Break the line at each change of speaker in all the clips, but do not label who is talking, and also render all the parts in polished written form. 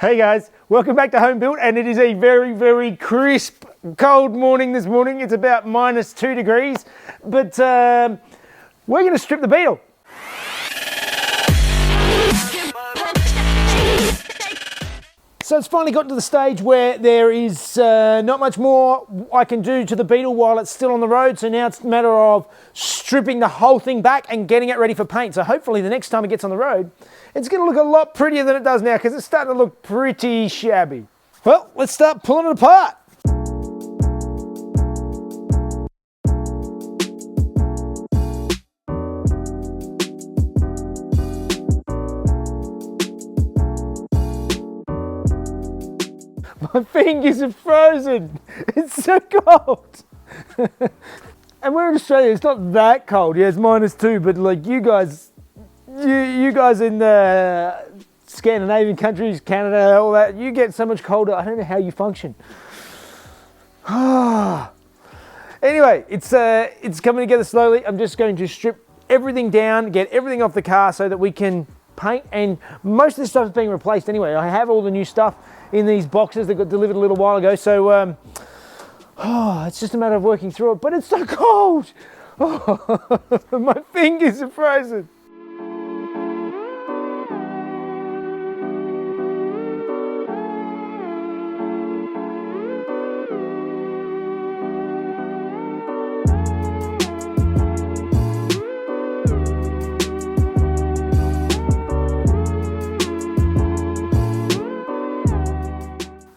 Hey guys, welcome back to Home Built, and it is a very, very crisp, cold morning this morning. It's about -2 degrees, but we're going to strip the Beetle. So it's finally gotten to the stage where there is not much more I can do to the Beetle while it's still on the road. So now it's a matter of stripping the whole thing back and getting it ready for paint. So hopefully the next time it gets on the road, it's going to look a lot prettier than it does now, because it's starting to look pretty shabby. Well, let's start pulling it apart. My fingers are frozen. It's so cold. And we're in Australia, it's not that cold. Yeah, it's -2, but like you guys in the Scandinavian countries, Canada, all that, you get so much colder. I don't know how you function. Anyway, it's coming together slowly. I'm just going to strip everything down, get everything off the car so that we can paint, and most of this stuff is being replaced anyway. I have all the new stuff in these boxes that got delivered a little while ago, so it's just a matter of working through it, but it's so cold. My fingers are frozen.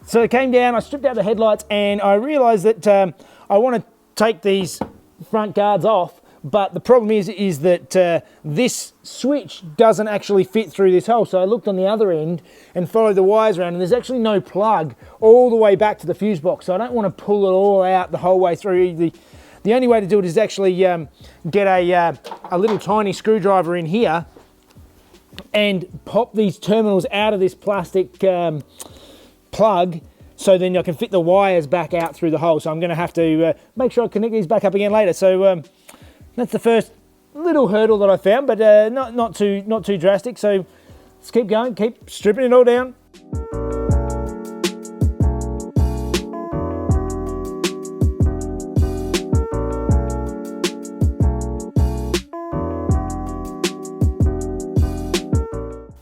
So I came down, I stripped out the headlights, and I realised that I want to take these front guards off, but the problem is that this switch doesn't actually fit through this hole. So I looked on the other end and followed the wires around, and there's actually no plug all the way back to the fuse box. So I don't want to pull it all out the whole way through. The only way to do it is actually get a little tiny screwdriver in here and pop these terminals out of this plastic plug, so then I can fit the wires back out through the hole. So I'm going to have to make sure I connect these back up again later. So that's the first little hurdle that I found, but not too drastic. So let's keep going, keep stripping it all down.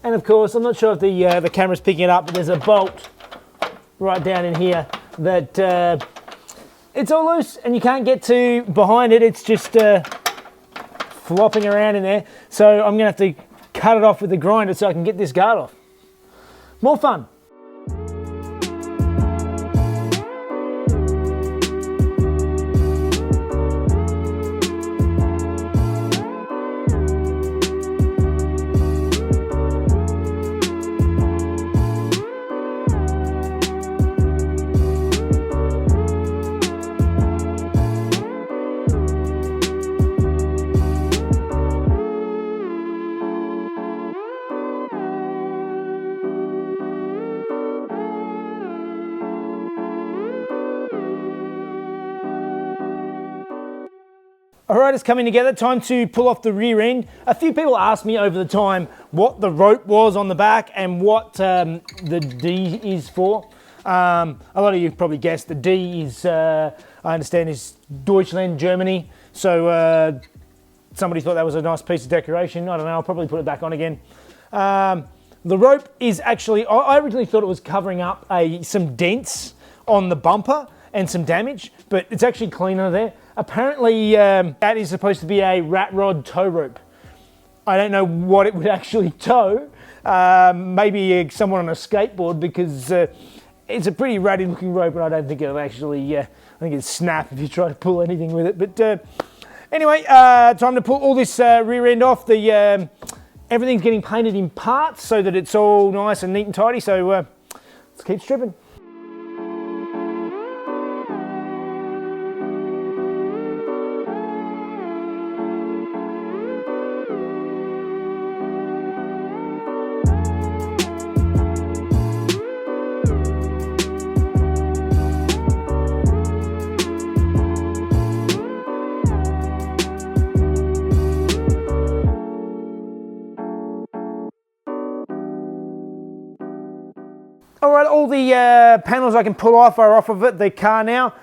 And of course, I'm not sure if the camera's picking it up, but there's a bolt right down in here that it's all loose and you can't get to behind it. It's just flopping around in there. So I'm gonna have to cut it off with the grinder so I can get this guard off. More fun. All right, it's coming together. Time to pull off the rear end. A few people asked me over the time what the rope was on the back and what the D is for. A lot of you probably guessed the D is, I understand, is Deutschland, Germany. So somebody thought that was a nice piece of decoration. I don't know, I'll probably put it back on again. The rope is actually, I originally thought it was covering up some dents on the bumper and some damage, but it's actually clean under there. Apparently that is supposed to be a rat rod tow rope. I don't know what it would actually tow. Maybe someone on a skateboard, because it's a pretty ratty looking rope, and I don't think it'll actually, I think it'd snap if you try to pull anything with it. But anyway, time to pull all this rear end off. Everything's getting painted in parts so that it's all nice and neat and tidy. So let's keep stripping. all the panels I can pull off are off of it, the car now.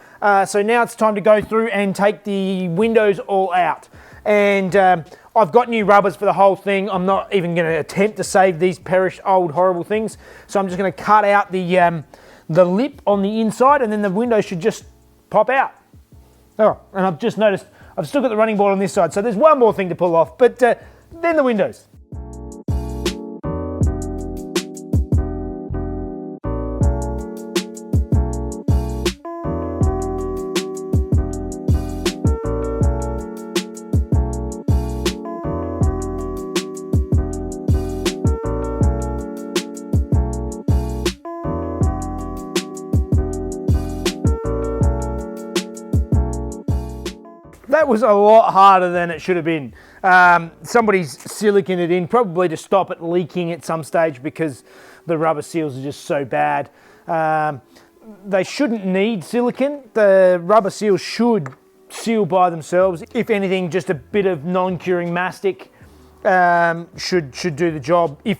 So now it's time to go through and take the windows all out. And I've got new rubbers for the whole thing. I'm not even going to attempt to save these perished old horrible things. So I'm just going to cut out the lip on the inside, and then the window should just pop out. Oh, and I've just noticed I've still got the running board on this side, so there's one more thing to pull off, but then the windows. That was a lot harder than it should have been. Somebody's siliconed it in, probably to stop it leaking at some stage because the rubber seals are just so bad. They shouldn't need silicone. The rubber seals should seal by themselves. If anything, just a bit of non-curing mastic should do the job if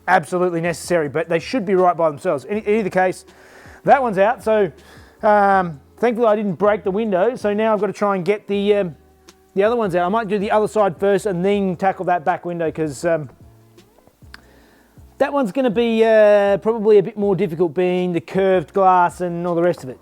absolutely necessary, but they should be right by themselves. In either case, that one's out. So thankfully I didn't break the window, so now I've got to try and get the other ones out. I might do the other side first and then tackle that back window, because that one's going to be probably a bit more difficult, being the curved glass and all the rest of it.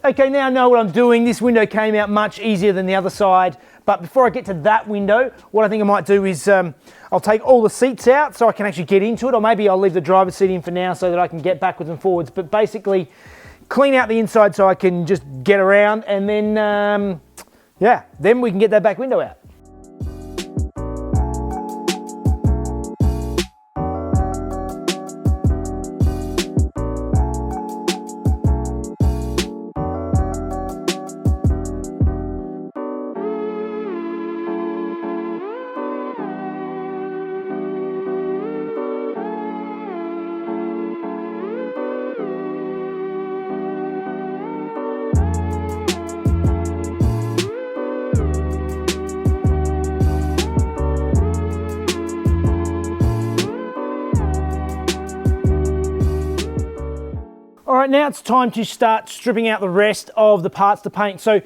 Okay, now I know what I'm doing. This window came out much easier than the other side. But before I get to that window, what I think I might do is I'll take all the seats out so I can actually get into it, or maybe I'll leave the driver's seat in for now so that I can get backwards and forwards. But basically, clean out the inside so I can just get around, and then, yeah, then we can get that back window out. All right, now it's time to start stripping out the rest of the parts to paint. So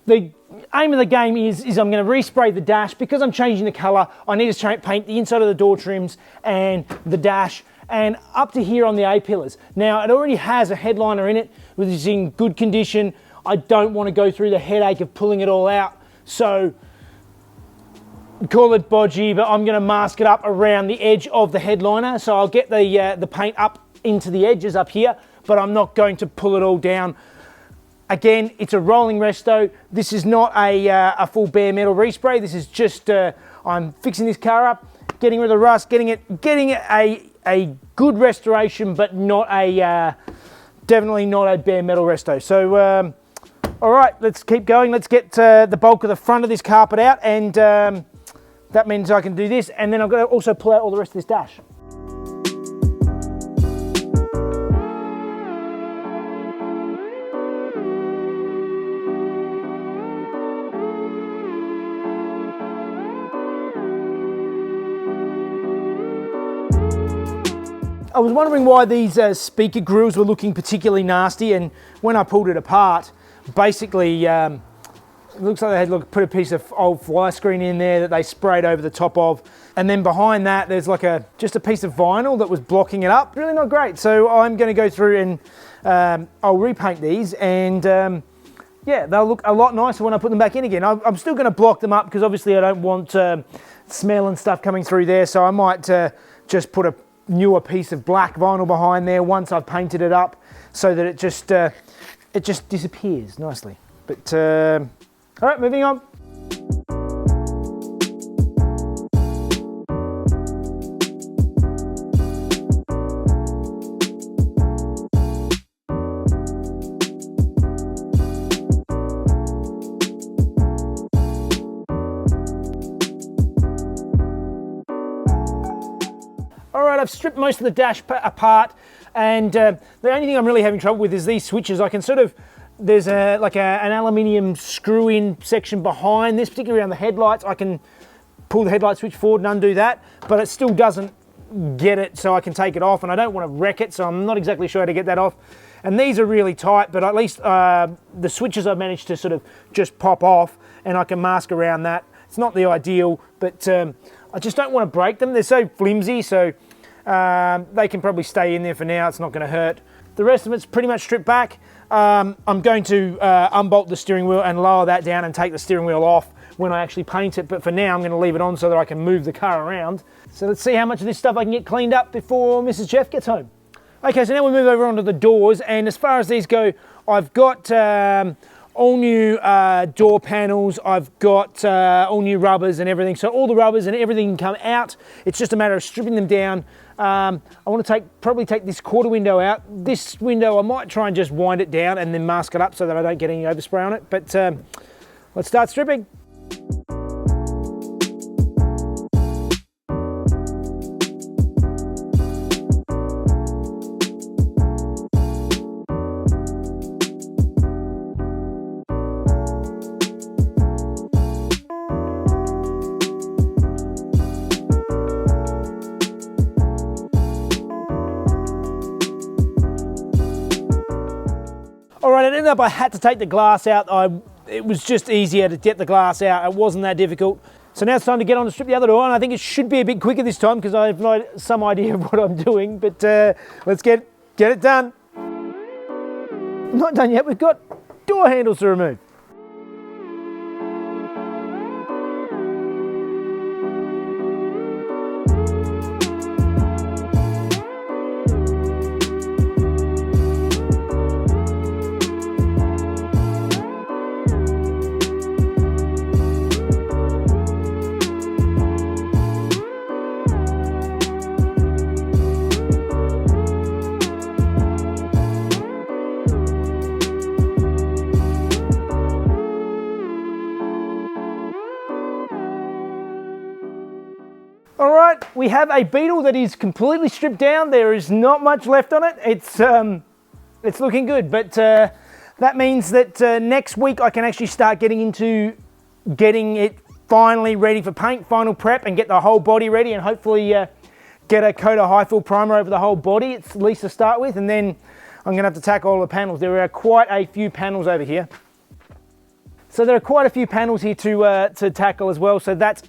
the aim of the game is I'm going to respray the dash. Because I'm changing the colour, I need to paint the inside of the door trims and the dash and up to here on the A-pillars. Now, it already has a headliner in it, which is in good condition. I don't want to go through the headache of pulling it all out. So call it bodgy, but I'm going to mask it up around the edge of the headliner. So I'll get the paint up into the edges up here, but I'm not going to pull it all down. Again, it's a rolling resto. This is not a full bare metal respray. This is just I'm fixing this car up, getting rid of the rust, getting it a good restoration, but not a definitely not a bare metal resto. So all right, let's keep going. Let's get the bulk of the front of this carpet out, and that means I can do this, and then I've got to also pull out all the rest of this dash. I was wondering why these speaker grills were looking particularly nasty, and when I pulled it apart, basically it looks like they had put a piece of old fly screen in there that they sprayed over the top of, and then behind that there's like just a piece of vinyl that was blocking it up. Really not great. So I'm going to go through and I'll repaint these, and yeah, they'll look a lot nicer when I put them back in again. I'm still going to block them up because obviously I don't want smell and stuff coming through there, so I might just put a newer piece of black vinyl behind there once I've painted it up, so that it just disappears nicely. But all right, moving on. All right, I've stripped most of the dash apart, and the only thing I'm really having trouble with is these switches. I can sort of There's an aluminium screw-in section behind this, particularly around the headlights. I can pull the headlight switch forward and undo that, but it still doesn't get it, so I can take it off, and I don't want to wreck it, so I'm not exactly sure how to get that off. And these are really tight, but at least the switches I've managed to sort of just pop off, and I can mask around that. It's not the ideal, but I just don't want to break them. They're so flimsy, so they can probably stay in there for now. It's not going to hurt. The rest of it's pretty much stripped back. I'm going to unbolt the steering wheel and lower that down and take the steering wheel off when I actually paint it, but for now I'm going to leave it on so that I can move the car around. So let's see how much of this stuff I can get cleaned up before Mrs. Jeff gets home. Okay, so now we move over onto the doors, and as far as these go, I've got all new door panels, I've got all new rubbers and everything, so all the rubbers and everything can come out. It's just a matter of stripping them down. I want to probably take this quarter window out. This window I might try and just wind it down and then mask it up so that I don't get any overspray on it, but let's start stripping. All right, it ended up I had to take the glass out. It was just easier to get the glass out. It wasn't that difficult. So now it's time to get on to strip the other door, and I think it should be a bit quicker this time because I have some idea of what I'm doing, but let's get it done. Not done yet, we've got door handles to remove. All right, we have a Beetle that is completely stripped down. There is not much left on it. It's looking good, but that means that next week I can actually start getting into getting it finally ready for paint, final prep, and get the whole body ready, and hopefully get a coat of high fill primer over the whole body, at least to start with, and then I'm gonna have to tackle all the panels. There are quite a few panels over here. So there are quite a few panels here to tackle as well, so that's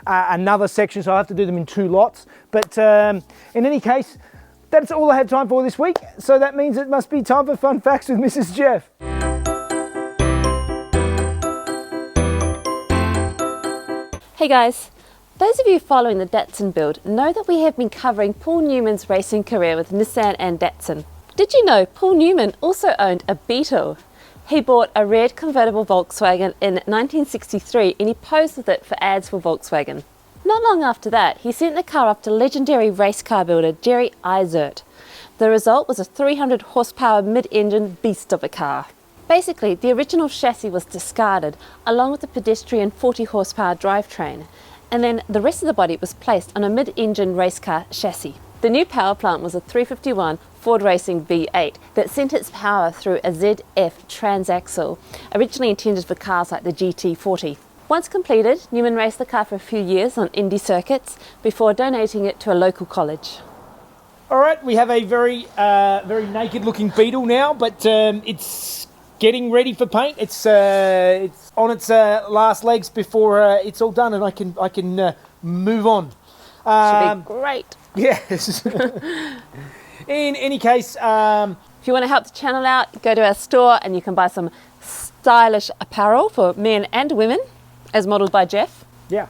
another section, so I have to do them in 2 lots. But in any case, that's all I had time for this week, so that means it must be time for Fun Facts with Mrs. Jeff.
Hey guys, those of you following the Datsun build know that we have been covering Paul Newman's racing career with Nissan and Datsun. Did you know Paul Newman also owned a Beetle? He bought a red convertible Volkswagen in 1963 and he posed with it for ads for Volkswagen. Not long after that, he sent the car up to legendary race car builder Jerry Eisert. The result was a 300 horsepower mid-engine beast of a car. Basically, the original chassis was discarded along with the pedestrian 40 horsepower drivetrain, and then the rest of the body was placed on a mid-engine race car chassis. The new power plant was a 351 Ford Racing V8 that sent its power through a ZF transaxle, originally intended for cars like the GT40. Once completed, Newman raced the car for a few years on Indy circuits before donating it to a local college.
All right, we have a very naked looking Beetle now, but it's getting ready for paint. It's on its last legs before it's all done, and I can move on.
Should be great.
Yes. In any case,
if you want to help the channel out, go to our store and you can buy some stylish apparel for men and women, as modelled by Jeff.
Yeah.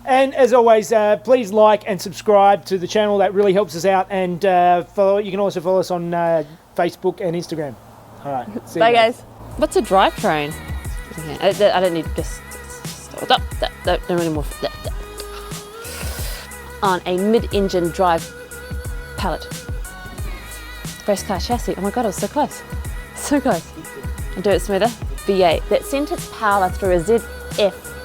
And as always, please like and subscribe to the channel. That really helps us out. And you can also follow us on Facebook and Instagram. All right. See
Bye,
you
guys. What's a drivetrain? Okay, I don't need just stop. Don't anymore. On a mid-engine drive pallet. Race car chassis. Oh my god, I was so close. So close. I'll do it smoother. V8 that sent its power through a ZF